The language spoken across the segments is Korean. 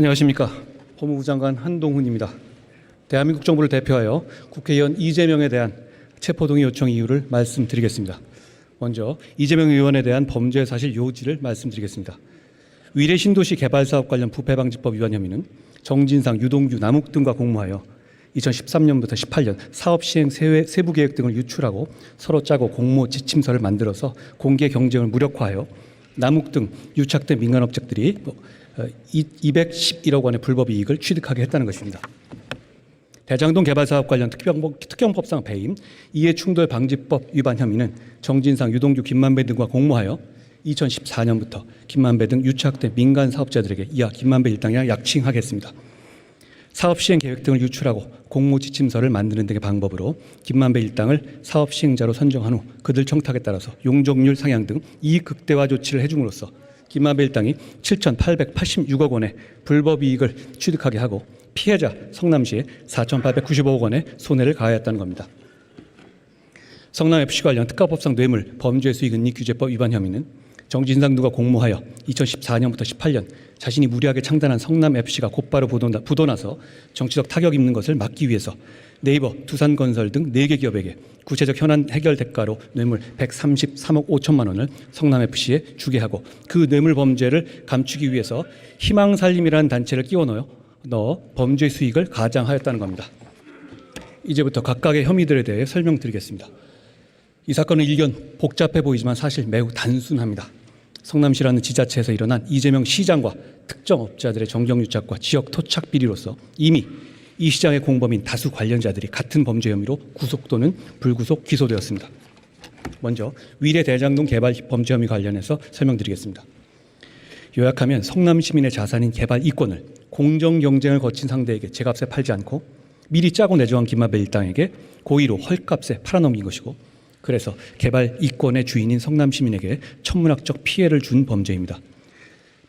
안녕하십니까. 법무부 장관 한동훈입니다. 대한민국 정부를 대표하여 국회의원 이재명에 대한 체포동의 요청 이유를 말씀드리겠습니다. 먼저 이재명 의원에 대한 범죄 사실 요지를 말씀드리겠습니다. 위례 신도시 개발사업 관련 부패방지법 위반 혐의는 정진상, 유동규, 남욱 등과 공모하여 2013년부터 18년 사업 시행 세부 계획 등을 유출하고 서로 짜고 공모 지침서를 만들어서 공개 경쟁을 무력화하여 남욱 등 유착된 민간업체들이 211억 원의 불법 이익을 취득하게 했다는 것입니다. 대장동 개발사업 관련 특경법상 배임, 이해충돌 방지법 위반 혐의는 정진상, 유동규, 김만배 등과 공모하여 2014년부터 김만배 등 유착된 민간 사업자들에게 이하 김만배 일당이랑 약칭하겠습니다. 사업 시행 계획 등을 유출하고 공모 지침서를 만드는 등의 방법으로 김만배 일당을 사업 시행자로 선정한 후 그들 청탁에 따라서 용적률 상향 등 이익 극대화 조치를 해줌으로써 김만배 일당이 7,886억 원의 불법 이익을 취득하게 하고 피해자 성남시에 4,895억 원의 손해를 가하였다는 겁니다. 성남FC 관련 특가법상 뇌물 범죄 수익 은닉 규제법 위반 혐의는 정진상 등과 공모하여 2014년부터 18년 자신이 무리하게 창단한 성남FC가 곧바로 부도나서 정치적 타격 입는 것을 막기 위해서 네이버, 두산건설 등 4개 기업에게 구체적 현안 해결 대가로 뇌물 133억 5천만 원을 성남FC에 주게 하고 그 뇌물 범죄를 감추기 위해서 희망살림이라는 단체를 끼워 넣어 범죄 수익을 가장하였다는 겁니다. 이제부터 각각의 혐의들에 대해 설명드리겠습니다. 이 사건은 일견 복잡해 보이지만 사실 매우 단순합니다. 성남시라는 지자체에서 일어난 이재명 시장과 특정 업자들의 정경유착과 지역 토착 비리로서 이미 이 시장의 공범인 다수 관련자들이 같은 범죄 혐의로 구속 또는 불구속 기소되었습니다. 먼저 위례 대장동 개발 범죄 혐의 관련해서 설명드리겠습니다. 요약하면 성남 시민의 자산인 개발 이권을 공정 경쟁을 거친 상대에게 제값에 팔지 않고 미리 짜고 내정한 김만배 일당에게 고의로 헐값에 팔아넘긴 것이고, 그래서 개발 이권의 주인인 성남 시민에게 천문학적 피해를 준 범죄입니다.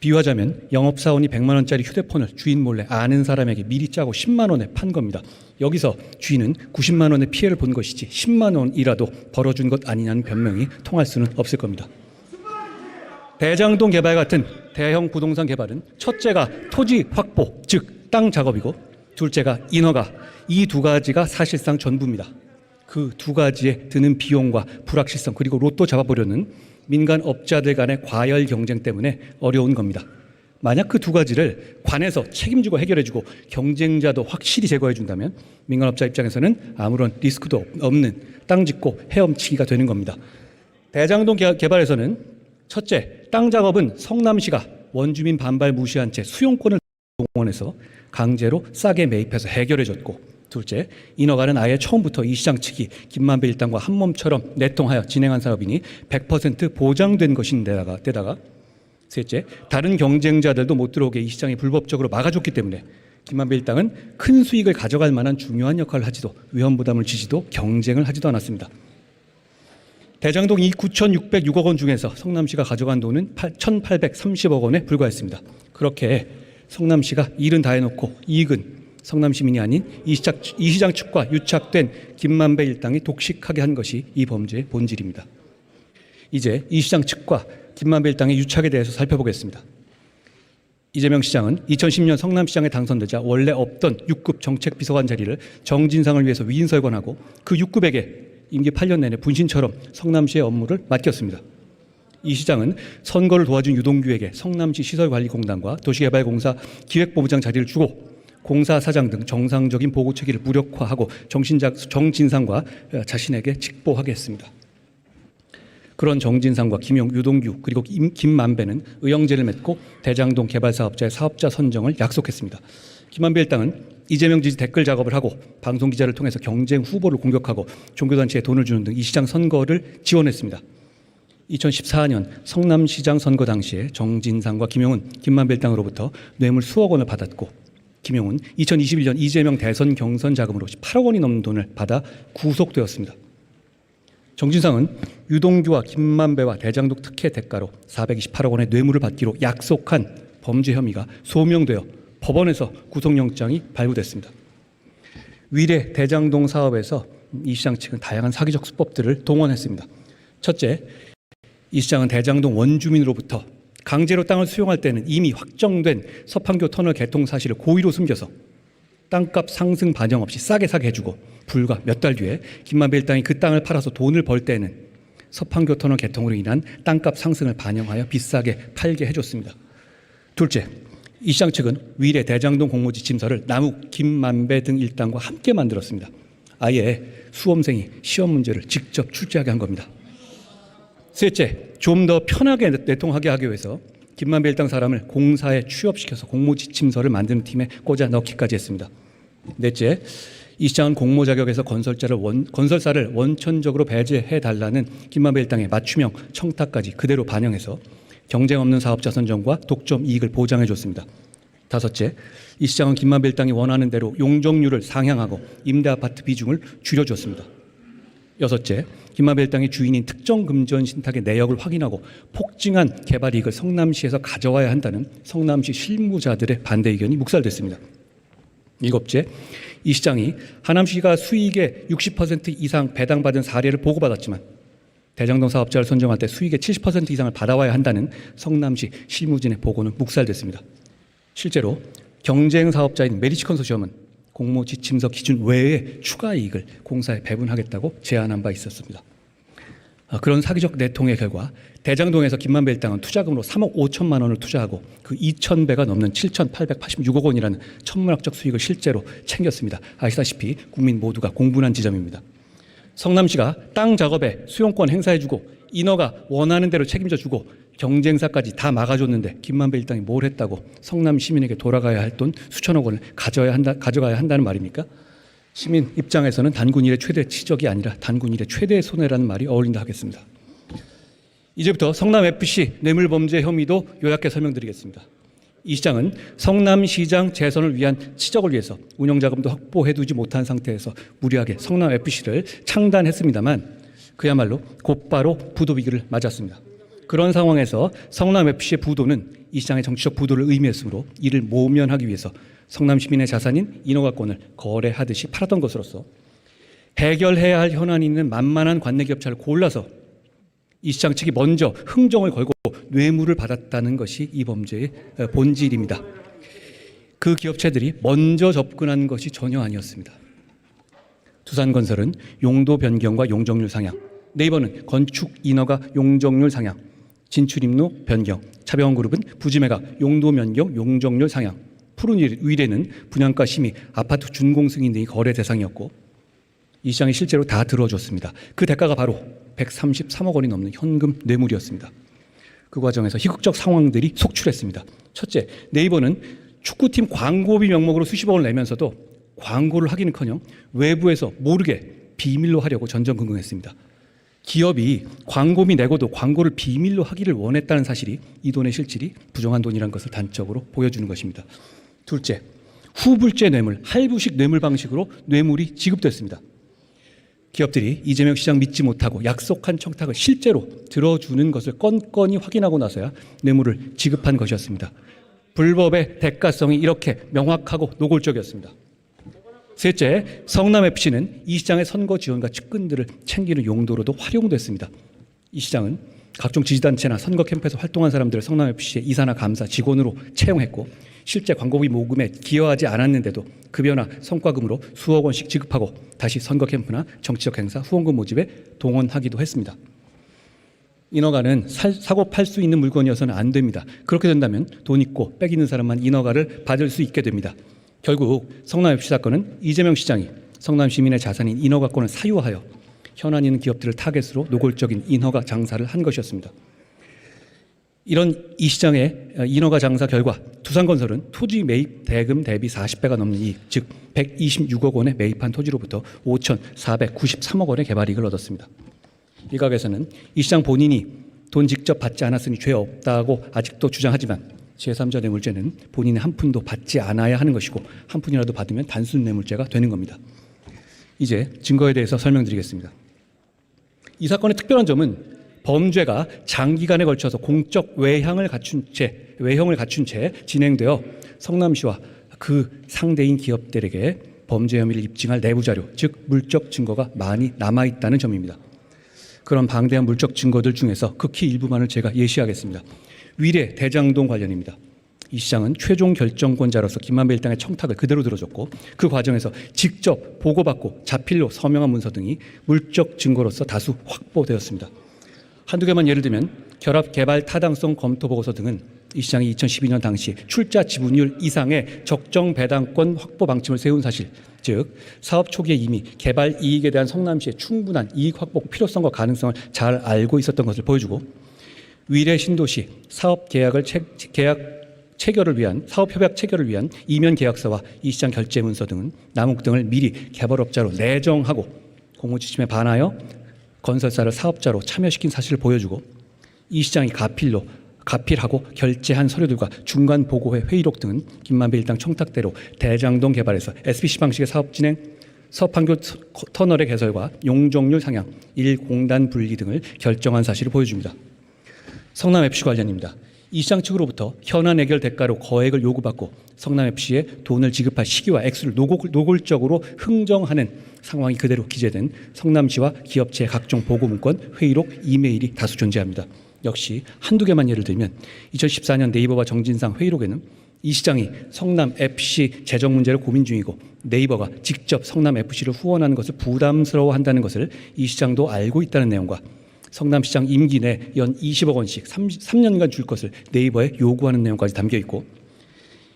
비유하자면 영업사원이 100만 원짜리 휴대폰을 주인 몰래 아는 사람에게 미리 짜고 10만 원에 판 겁니다. 여기서 주인은 90만 원의 피해를 본 것이지 10만 원이라도 벌어준 것 아니냐는 변명이 통할 수는 없을 겁니다. 대장동 개발 같은 대형 부동산 개발은 첫째가 토지 확보, 즉 땅 작업이고 둘째가 인허가, 이 두 가지가 사실상 전부입니다. 그 두 가지에 드는 비용과 불확실성 그리고 로또 잡아보려는 민간 업자들 간의 과열 경쟁 때문에 어려운 겁니다. 만약 그 두 가지를 관에서 책임지고 해결해주고 경쟁자도 확실히 제거해준다면 민간업자 입장에서는 아무런 리스크도 없는 땅 짓고 헤엄치기가 되는 겁니다. 대장동 개발에서는 첫째, 땅 작업은 성남시가 원주민 반발 무시한 채 수용권을 동원해서 강제로 싸게 매입해서 해결해줬고, 둘째, 인허가는 아예 처음부터 이 시장 측이 김만배 일당과 한몸처럼 내통하여 진행한 사업이니 100% 보장된 것인데다가 셋째, 다른 경쟁자들도 못 들어오게 이 시장이 불법적으로 막아줬기 때문에 김만배 일당은 큰 수익을 가져갈 만한 중요한 역할을 하지도 위험 부담을 지지도 경쟁을 하지도 않았습니다. 대장동 이 9,606억 원 중에서 성남시가 가져간 돈은 1,830억 원에 불과했습니다. 그렇게 성남시가 일은 다 해놓고 이익은 성남 시민이 아닌 이 시장 측과 유착된 김만배 일당이 독식하게 한 것이 이 범죄의 본질입니다. 이제 이 시장 측과 김만배 일당의 유착에 대해서 살펴보겠습니다. 이재명 시장은 2010년 성남시장에 당선되자 원래 없던 6급 정책비서관 자리를 정진상을 위해서 위인설관하고 그 6급에게 임기 8년 내내 분신처럼 성남시의 업무를 맡겼습니다. 이 시장은 선거를 도와준 유동규에게 성남시 시설관리공단과 도시개발공사 기획본부장 자리를 주고 공사 사장 등 정상적인 보고 체계를 무력화하고 정진상과 자신에게 직보하게 했습니다. 그런 정진상과 유동규 그리고 김만배는 의형제를 맺고 대장동 개발사업자의 사업자 선정을 약속했습니다. 김만배 일당은 이재명 지지 댓글 작업을 하고 방송기자를 통해서 경쟁 후보를 공격하고 종교단체에 돈을 주는 등 이 시장 선거를 지원했습니다. 2014년 성남시장 선거 당시에 정진상과 김용은 김만배 일당으로부터 뇌물 수억 원을 받았고, 김용은 2021년 이재명 대선 경선 자금으로 8억 원이 넘는 돈을 받아 구속되었습니다. 정진상은 유동규와 김만배와 대장동 특혜 대가로 428억 원의 뇌물을 받기로 약속한 범죄 혐의가 소명되어 법원에서 구속영장이 발부됐습니다. 위례 대장동 사업에서 이 시장 측은 다양한 사기적 수법들을 동원했습니다. 첫째, 이 시장은 대장동 원주민으로부터 강제로 땅을 수용할 때는 이미 확정된 서판교 터널 개통 사실을 고의로 숨겨서 땅값 상승 반영 없이 싸게 사게 해주고, 불과 몇 달 뒤에 김만배 일당이 그 땅을 팔아서 돈을 벌 때에는 서판교 터널 개통으로 인한 땅값 상승을 반영하여 비싸게 팔게 해줬습니다. 둘째, 이 시장 측은 위례 대장동 공모지침서를 남욱, 김만배 등 일당과 함께 만들었습니다. 아예 수험생이 시험 문제를 직접 출제하게 한 겁니다. 셋째, 좀 더 편하게 내통하게 하기 위해서 김만배 일당 사람을 공사에 취업시켜서 공모지침서를 만드는 팀에 꽂아 넣기까지 했습니다. 넷째, 이 시장은 공모 자격에서 건설사를 원천적으로 배제해달라는 김만배 일당의 맞춤형 청탁까지 그대로 반영해서 경쟁 없는 사업자 선정과 독점 이익을 보장해줬습니다. 다섯째, 이 시장은 김만배 일당이 원하는 대로 용적률을 상향하고 임대아파트 비중을 줄여줬습니다. 여섯째, 김만배 일당이 주인인 특정 금전 신탁의 내역을 확인하고 폭증한 개발 이익을 성남시에서 가져와야 한다는 성남시 실무자들의 반대 의견이 묵살됐습니다. 일곱째, 이 시장이 하남시가 수익의 60% 이상 배당받은 사례를 보고받았지만 대장동 사업자를 선정할 때 수익의 70% 이상을 받아와야 한다는 성남시 실무진의 보고는 묵살됐습니다. 실제로 경쟁 사업자인 메리츠 컨소시엄은 공모 지침서 기준 외에 추가 이익을 공사에 배분하겠다고 제안한 바 있었습니다. 그런 사기적 내통의 결과 대장동에서 김만배 일당은 투자금으로 3억 5천만 원을 투자하고 그 2,000배가 넘는 7,886억 원이라는 천문학적 수익을 실제로 챙겼습니다. 아시다시피 국민 모두가 공분한 지점입니다. 성남시가 땅 작업에 수용권 행사해주고 인허가 원하는 대로 책임져주고 경쟁사까지 다 막아줬는데 김만배 일당이 뭘 했다고 성남 시민에게 돌아가야 할 돈 수천억 원을 가져가야 한다는 말입니까? 시민 입장에서는 단군 일의 최대 치적이 아니라 단군 일의 최대 손해라는 말이 어울린다 하겠습니다. 이제부터 성남FC 뇌물범죄 혐의도 요약해 설명드리겠습니다. 이 시장은 성남시장 재선을 위한 치적을 위해서 운영자금도 확보해두지 못한 상태에서 무리하게 성남FC를 창단했습니다만 그야말로 곧바로 부도 위기를 맞았습니다. 그런 상황에서 성남FC의 부도는 이 시장의 정치적 부도를 의미했으므로 이를 모면하기 위해서 성남 시민의 자산인 인허가권을 거래하듯이 팔았던 것으로서 해결해야 할 현안이 있는 만만한 관내기업체를 골라서 이 시장 측이 먼저 흥정을 걸고 뇌물을 받았다는 것이 이 범죄의 본질입니다. 그 기업체들이 먼저 접근한 것이 전혀 아니었습니다. 두산건설은 용도 변경과 용적률 상향, 네이버는 건축 인허가 용적률 상향, 진출입로 변경, 차병원그룹은 부지매각 용도 변경 용적률 상향, 푸른위례는 분양가 심의, 아파트 준공 승인 등이 거래 대상이었고 이 시장이 실제로 다 들어줬습니다. 그 대가가 바로 133억 원이 넘는 현금 뇌물이었습니다. 그 과정에서 희극적 상황들이 속출했습니다. 첫째, 네이버는 축구팀 광고비 명목으로 수십억 원을 내면서도 광고를 하기는커녕 외부에서 모르게 비밀로 하려고 전전긍긍했습니다. 기업이 광고비 내고도 광고를 비밀로 하기를 원했다는 사실이 이 돈의 실질이 부정한 돈이라는 것을 단적으로 보여주는 것입니다. 둘째, 후불제 뇌물, 할부식 뇌물 방식으로 뇌물이 지급됐습니다. 기업들이 이재명 시장 믿지 못하고 약속한 청탁을 실제로 들어주는 것을 건건히 확인하고 나서야 뇌물을 지급한 것이었습니다. 불법의 대가성이 이렇게 명확하고 노골적이었습니다. 셋째, 성남FC는 이 시장의 선거 지원과 측근들을 챙기는 용도로도 활용됐습니다. 이 시장은 각종 지지단체나 선거 캠프에서 활동한 사람들을 성남FC의 이사나 감사, 직원으로 채용했고 실제 광고비 모금에 기여하지 않았는데도 급여나 성과금으로 수억 원씩 지급하고 다시 선거 캠프나 정치적 행사, 후원금 모집에 동원하기도 했습니다. 인허가는 사고 팔 수 있는 물건이어서는 안 됩니다. 그렇게 된다면 돈 있고 빽 있는 사람만 인허가를 받을 수 있게 됩니다. 결국 성남FC 사건은 이재명 시장이 성남 시민의 자산인 인허가권을 사유하여 현안 있는 기업들을 타겟으로 노골적인 인허가 장사를 한 것이었습니다. 이런 이 시장의 인허가 장사 결과 두산건설은 토지 매입 대금 대비 40배가 넘는 이익, 즉 126억 원에 매입한 토지로부터 5,493억 원의 개발이익을 얻었습니다. 일각에서는 이 시장 본인이 돈 직접 받지 않았으니 죄 없다고 아직도 주장하지만 제3자 뇌물죄는 본인이 한 푼도 받지 않아야 하는 것이고 한 푼이라도 받으면 단순 뇌물죄가 되는 겁니다. 이제 증거에 대해서 설명드리겠습니다. 이 사건의 특별한 점은 범죄가 장기간에 걸쳐서 공적 외형을 갖춘 채 진행되어 성남시와 그 상대인 기업들에게 범죄 혐의를 입증할 내부 자료, 즉 물적 증거가 많이 남아있다는 점입니다. 그런 방대한 물적 증거들 중에서 극히 일부만을 제가 예시하겠습니다. 위례 대장동 관련입니다. 이 시장은 최종 결정권자로서 김만배 일당의 청탁을 그대로 들어줬고 그 과정에서 직접 보고받고 자필로 서명한 문서 등이 물적 증거로서 다수 확보되었습니다. 한두 개만 예를 들면 결합 개발 타당성 검토 보고서 등은 이 시장이 2012년 당시 출자 지분율 이상의 적정 배당권 확보 방침을 세운 사실, 즉 사업 초기에 이미 개발 이익에 대한 성남시의 충분한 이익 확보 필요성과 가능성을 잘 알고 있었던 것을 보여주고, 위례 신도시 사업 계약을 체결을 위한 사업 협약 체결을 위한 이면 계약서와 이 시장 결제 문서 등은 남욱 등을 미리 개발업자로 내정하고 공무 지침에 반하여 건설사를 사업자로 참여시킨 사실을 보여주고, 이 시장이 가필하고 결제한 서류들과 중간 보고회 회의록 등은 김만배 일당 청탁대로 대장동 개발에서 SPC 방식의 사업 진행, 서판교 터널의 개설과 용적률 상향, 일공단 분리 등을 결정한 사실을 보여줍니다. 성남FC 관련입니다. 이 시장 측으로부터 현안 해결 대가로 거액을 요구받고 성남FC에 돈을 지급할 시기와 액수를 노골적으로 흥정하는 상황이 그대로 기재된 성남시와 기업체의 각종 보고 문건, 회의록, 이메일이 다수 존재합니다. 역시 한두 개만 예를 들면 2014년 네이버와 정진상 회의록에는 이 시장이 성남FC 재정 문제를 고민 중이고 네이버가 직접 성남FC를 후원하는 것을 부담스러워한다는 것을 이 시장도 알고 있다는 내용과 성남시장 임기 내 연 20억 원씩 3년간 줄 것을 네이버에 요구하는 내용까지 담겨 있고,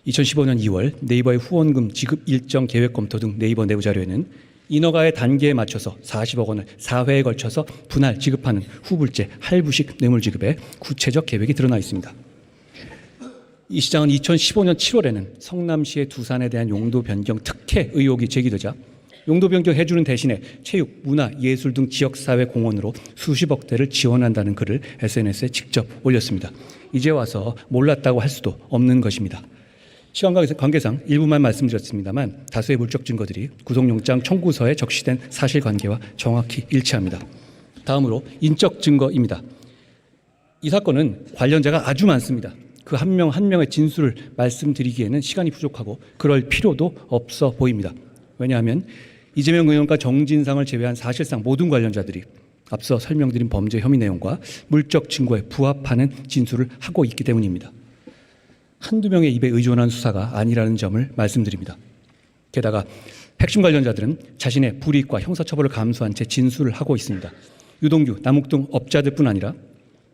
2015년 2월 네이버의 후원금 지급 일정 계획 검토 등 네이버 내부 자료에는 인허가의 단계에 맞춰서 40억 원을 4회에 걸쳐서 분할 지급하는 후불제 할부식 뇌물 지급의 구체적 계획이 드러나 있습니다. 이 시장은 2015년 7월에는 성남시의 두산에 대한 용도 변경 특혜 의혹이 제기되자 용도 변경해주는 대신에 체육, 문화, 예술 등 지역사회 공헌으로 수십억 대를 지원한다는 글을 SNS에 직접 올렸습니다. 이제 와서 몰랐다고 할 수도 없는 것입니다. 시간 관계상 일부만 말씀드렸습니다만 다수의 물적 증거들이 구속영장 청구서에 적시된 사실관계와 정확히 일치합니다. 다음으로 인적 증거입니다. 이 사건은 관련자가 아주 많습니다. 그 한 명 한 명의 진술을 말씀드리기에는 시간이 부족하고 그럴 필요도 없어 보입니다. 왜냐하면 이재명 의원과 정진상을 제외한 사실상 모든 관련자들이 앞서 설명드린 범죄 혐의 내용과 물적 증거에 부합하는 진술을 하고 있기 때문입니다. 한두 명의 입에 의존한 수사가 아니라는 점을 말씀드립니다. 게다가 핵심 관련자들은 자신의 불이익과 형사처벌을 감수한 채 진술을 하고 있습니다. 유동규, 남욱 등 업자들뿐 아니라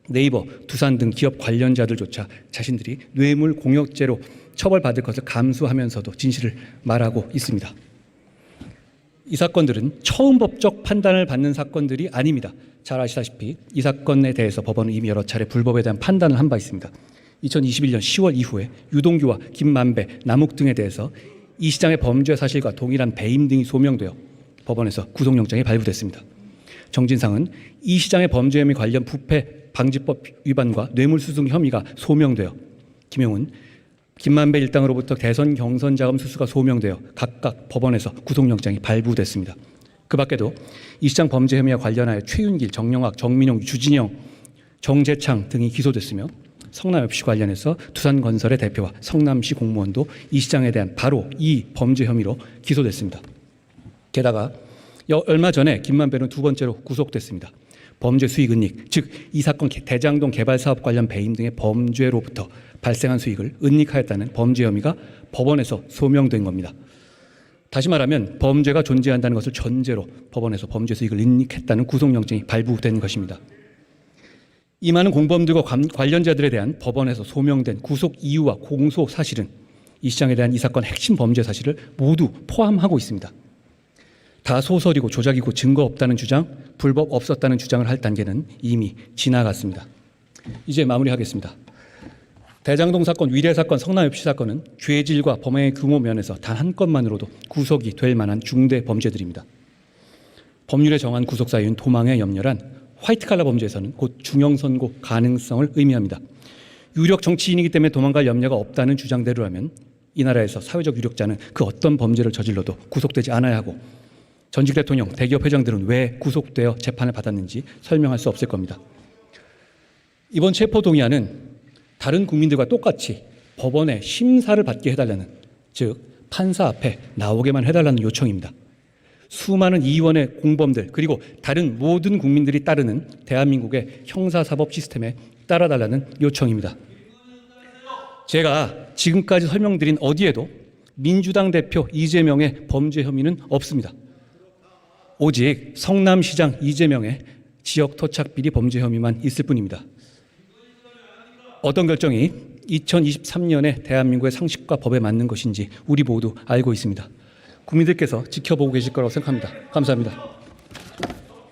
네이버, 두산 등 기업 관련자들조차 자신들이 뇌물 공여죄로 처벌받을 것을 감수하면서도 진실을 말하고 있습니다. 이 사건들은 처음 법적 판단을 받는 사건들이 아닙니다. 잘 아시다시피 이 사건에 대해서 법원은 이미 여러 차례 불법에 대한 판단을 한 바 있습니다. 2021년 10월 이후에 유동규와 김만배, 남욱 등에 대해서 이 시장의 범죄 사실과 동일한 배임 등이 소명되어 법원에서 구속영장이 발부됐습니다. 정진상은 이 시장의 범죄 혐의 관련 부패 방지법 위반과 뇌물수수 혐의가 소명되어, 김용은, 김만배 일당으로부터 대선 경선 자금 수수가 소명되어 각각 법원에서 구속영장이 발부됐습니다. 그 밖에도 이 시장 범죄 혐의와 관련하여 최윤길, 정영학, 정민용, 주진영, 정재창 등이 기소됐으며 성남FC 관련해서 두산건설의 대표와 성남시 공무원도 이 시장에 대한 바로 이 범죄 혐의로 기소됐습니다. 게다가 얼마 전에 김만배는 두 번째로 구속됐습니다. 범죄 수익 은닉, 즉 이 사건 대장동 개발 사업 관련 배임 등의 범죄로부터 발생한 수익을 은닉하였다는 범죄 혐의가 법원에서 소명된 겁니다. 다시 말하면 범죄가 존재한다는 것을 전제로 법원에서 범죄 수익을 은닉했다는 구속영장이 발부된 것입니다. 이 많은 공범들과 관련자들에 대한 법원에서 소명된 구속 이유와 공소 사실은 이 시장에 대한 이 사건 핵심 범죄 사실을 모두 포함하고 있습니다. 다 소설이고 조작이고 증거 없다는 주장, 불법 없었다는 주장을 할 단계는 이미 지나갔습니다. 이제 마무리하겠습니다. 대장동 사건, 위례 사건, 성남FC 사건은 죄질과 범행의 규모 면에서 단 한 건만으로도 구속이 될 만한 중대 범죄들입니다. 법률에 정한 구속 사유인 도망의 염려란 화이트칼라 범죄에서는 곧 중형 선고 가능성을 의미합니다. 유력 정치인이기 때문에 도망갈 염려가 없다는 주장대로라면 이 나라에서 사회적 유력자는 그 어떤 범죄를 저질러도 구속되지 않아야 하고 전직 대통령, 대기업 회장들은 왜 구속되어 재판을 받았는지 설명할 수 없을 겁니다. 이번 체포동의안은 다른 국민들과 똑같이 법원의 심사를 받게 해달라는, 즉 판사 앞에 나오게만 해달라는 요청입니다. 수많은 이원의 공범들 그리고 다른 모든 국민들이 따르는 대한민국의 형사사법 시스템에 따라달라는 요청입니다. 제가 지금까지 설명드린 어디에도 민주당 대표 이재명의 범죄 혐의는 없습니다. 오직 성남시장 이재명의 지역 토착 비리 범죄 혐의만 있을 뿐입니다. 어떤 결정이 2023년에 대한민국의 상식과 법에 맞는 것인지 우리 모두 알고 있습니다. 국민들께서 지켜보고 계실 거라고 생각합니다. 감사합니다.